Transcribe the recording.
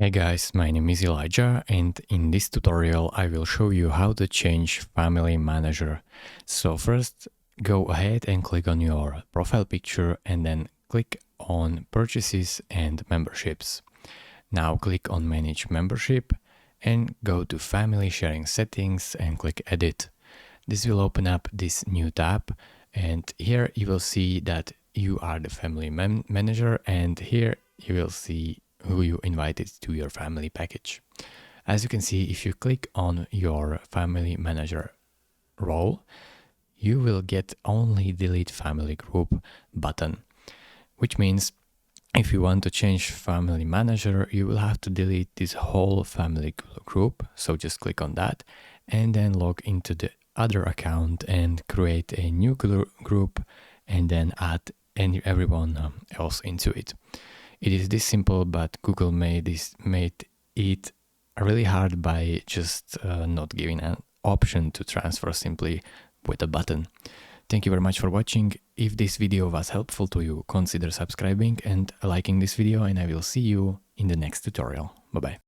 Hey guys, my name is Elijah and in this tutorial I will show you how to change Family Manager. So first go ahead and click on your profile picture and then click on Purchases and Memberships. Now click on Manage Membership and go to Family Sharing Settings and click Edit. This will open up this new tab and here you will see that you are the family manager and here you will see who you invited to your family package. As you can see, if you click on your family manager role, you will get only delete family group button, which means if you want to change family manager, you will have to delete this whole family group. So just click on that and then log into the other account and create a new group and then add everyone else into it. It is this simple, but Google made it really hard by just not giving an option to transfer simply with a button. Thank you very much for watching. If this video was helpful to you, consider subscribing and liking this video, and I will see you in the next tutorial. Bye bye.